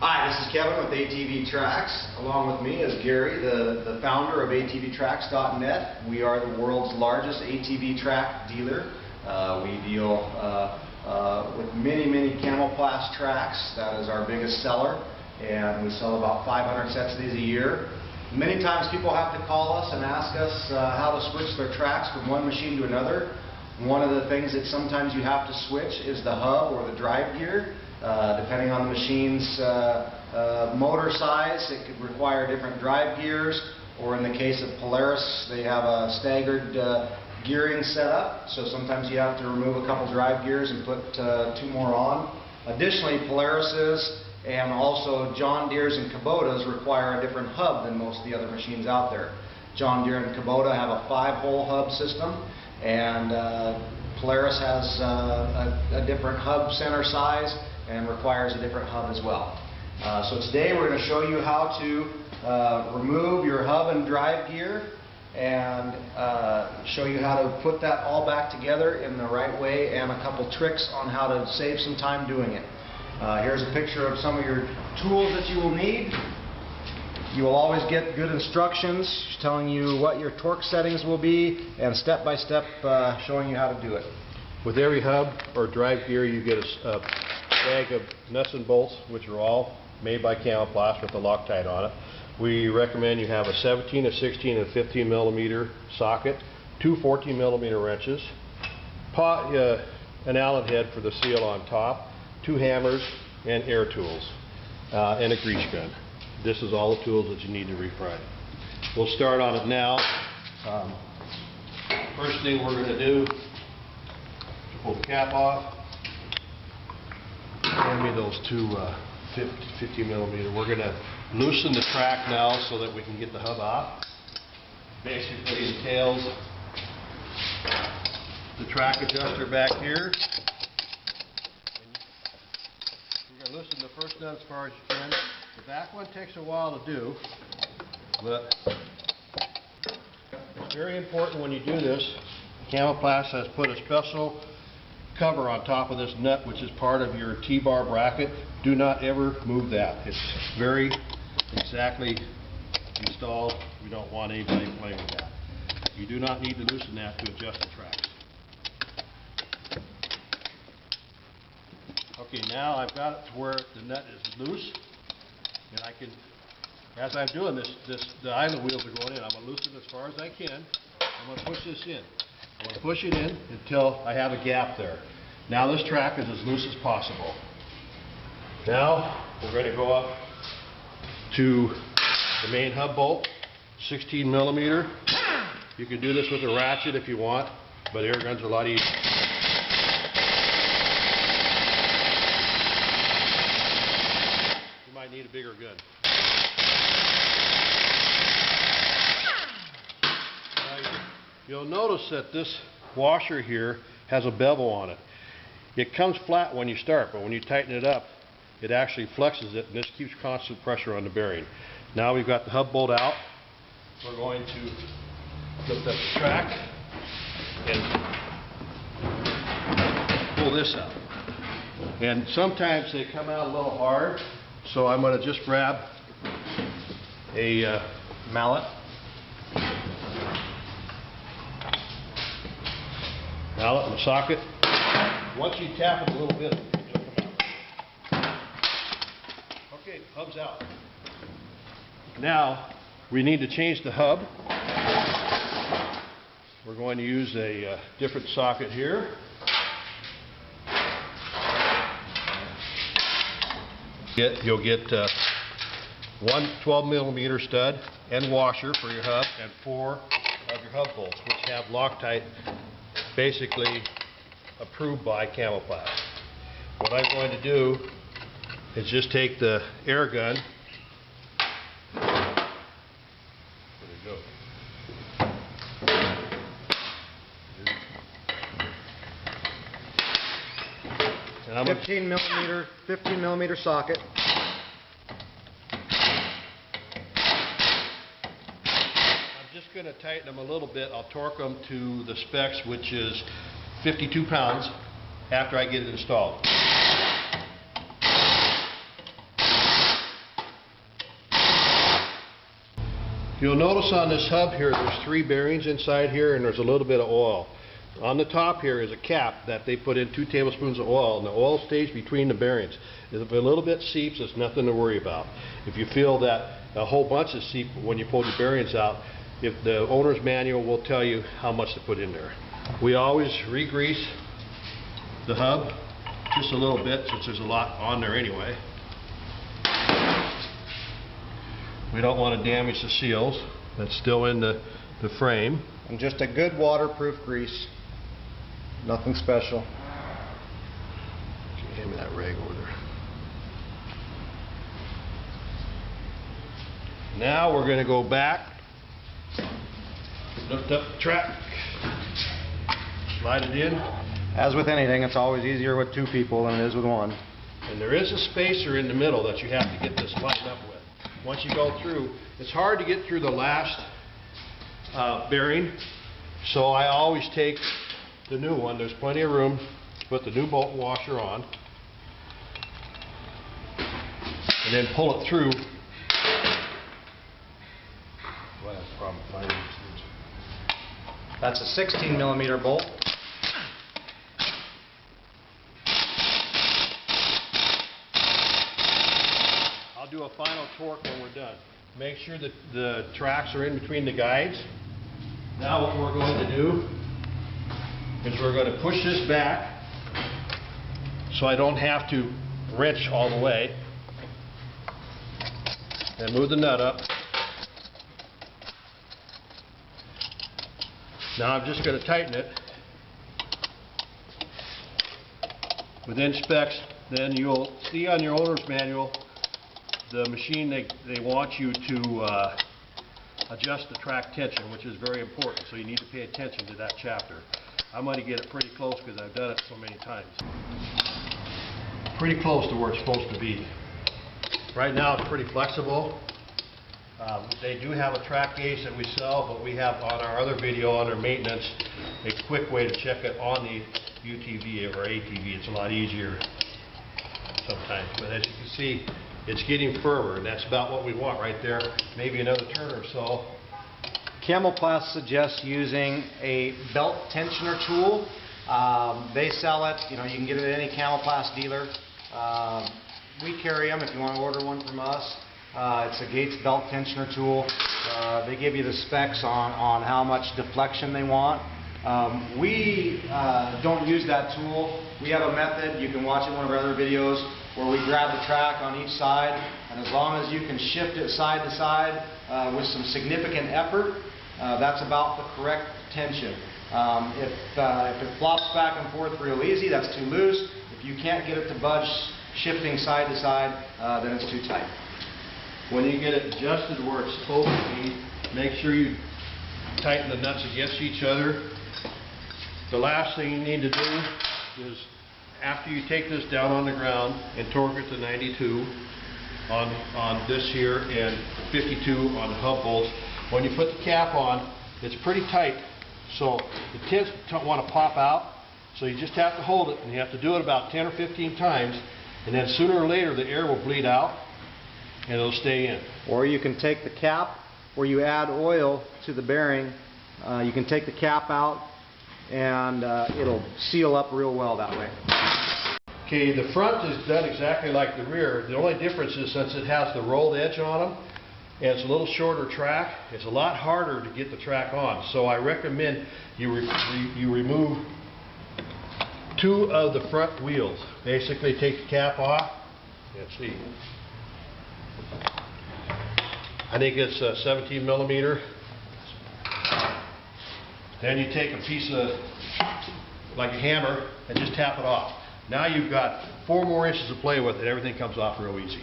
Hi, this is Kevin with ATV Tracks. Along with me is Gary, the founder of ATVTracks.net. We are the world's largest ATV track dealer. We deal with many Camoplast tracks. That is our biggest seller, and we sell about 500 sets of these a year. Many times people have to call us and ask us how to switch their tracks from one machine to another. One of the things that sometimes you have to switch is the hub or the drive gear. Depending on the machine's motor size, it could require different drive gears, or in the case of Polaris, they have a staggered gearing setup, so sometimes you have to remove a couple drive gears and put two more on. Additionally, Polaris's and also John Deere's and Kubota's require a different hub than most of the other machines out there. John Deere and Kubota have a 5-hole hub system, and Polaris has a different hub center size and requires a different hub as well. So today we're going to show you how to remove your hub and drive gear and show you how to put that all back together in the right way, and a couple tricks on how to save some time doing it. Here's a picture of some of your tools that you will need. You will always get good instructions telling you what your torque settings will be, and step by step showing you how to do it. With every hub or drive gear, you get a bag of nuts and bolts, which are all made by Camoplast with the Loctite on it. We recommend you have a 17, a 16, and 15 millimeter socket, two 14 millimeter wrenches, an Allen head for the seal on top, two hammers, and air tools, and a grease gun. This is all the tools that you need to refry. We'll start on it now. First thing we're going to do is pull the cap off. Hand me those two 50 millimeter. We're going to loosen the track now so that we can get the hub off. Basically entails the track adjuster back here. You're going to loosen the first nut as far as you can. The back one takes a while to do, but it's very important when you do this. Camoplast has put a special cover on top of this nut, which is part of your T-bar bracket. Do not ever move that. It's very exactly installed. We don't want anybody playing with that. You do not need to loosen that to adjust the tracks. Okay, now I've got it to where the nut is loose, and I can, as I'm doing this, the idler wheels are going in. I'm going to loosen it as far as I can. I'm going to push this in. I'm going to push it in until I have a gap there. Now this track is as loose as possible. Now we're going to go up to the main hub bolt, 16 millimeter. You can do this with a ratchet if you want, but air guns are a lot easier. You might need a bigger gun. You'll notice that this washer here has a bevel on it. It comes flat when you start, but when you tighten it up, it actually flexes it, and this keeps constant pressure on the bearing. Now we've got the hub bolt out. We're going to lift up the track and pull this out. And sometimes they come out a little hard, so I'm going to just grab a mallet. Mallet in the socket. Once you tap it a little bit, it'll come out. Okay, hub's out. Now we need to change the hub. We're going to use a different socket here. You'll get one 12 millimeter stud and washer for your hub, and 4 of your hub bolts, which have Loctite, basically approved by Camoplast. What I'm going to do is just take the air gun. There we go. And I'm 15 millimeter socket. I'm just going to tighten them a little bit. I'll torque them to the specs, which is 52 pounds, after I get it installed. You'll notice on this hub here, there's 3 bearings inside here, and there's a little bit of oil. On the top here is a cap that they put in 2 tablespoons of oil, and the oil stays between the bearings. If a little bit seeps, it's nothing to worry about. If you feel that a whole bunch of seep when you pull the bearings out, if the owner's manual will tell you how much to put in there. We always re-grease the hub just a little bit, since there's a lot on there anyway. We don't want to damage the seals that's still in the frame. And just a good waterproof grease. Nothing special. Hand me that rag over there. Now we're going to go back, lift up the track, slide it in. As with anything, it's always easier with 2 people than it is with 1. And there is a spacer in the middle that you have to get this lined up with. Once you go through, it's hard to get through the last bearing, so I always take the new one. There's plenty of room to put the new bolt washer on, and then pull it through. Well, that's a problem finding these things. That's a 16mm bolt. I'll do a final torque when we're done. Make sure that the tracks are in between the guides. Now what we're going to do is we're going to push this back so I don't have to wrench all the way, and move the nut up. Now I'm just going to tighten it within specs. Then you'll see on your owner's manual the machine, they want you to adjust the track tension, which is very important, so you need to pay attention to that chapter. I'm going to get it pretty close because I've done it so many times. Pretty close to where it's supposed to be. Right now it's pretty flexible. They do have a track gauge that we sell, but we have on our other video under maintenance a quick way to check it on the UTV or ATV. It's a lot easier sometimes, but as you can see, it's getting firmer, and that's about what we want right there. Maybe another turn or so. Camoplast suggests using a belt tensioner tool. They sell it, you can get it at any Camoplast dealer. We carry them if you want to order one from us. It's a Gates belt tensioner tool. They give you the specs on how much deflection they want. We don't use that tool. We have a method, you can watch it in one of our other videos, where we grab the track on each side, and as long as you can shift it side to side with some significant effort, that's about the correct tension. If it flops back and forth real easy, that's too loose. If you can't get it to budge shifting side to side, then it's too tight. When you get it adjusted where it's supposed to be, make sure you tighten the nuts against each other. The last thing you need to do is, after you take this down on the ground and torque it to 92 on this here and 52 on the hub bolts, when you put the cap on, it's pretty tight, so the tins want to pop out, so you just have to hold it, and you have to do it about 10 or 15 times, and then sooner or later the air will bleed out and it'll stay in. Or you can take the cap, where you add oil to the bearing, you can take the cap out and it'll seal up real well that way. Okay, the front is done exactly like the rear. The only difference is, since it has the rolled edge on them and it's a little shorter track, it's a lot harder to get the track on. So I recommend you remove 2 of the front wheels. Basically take the cap off. Let's see. I think it's 17mm. Then you take a piece of, like a hammer, and just tap it off. Now you've got 4 more inches to play with, and everything comes off real easy.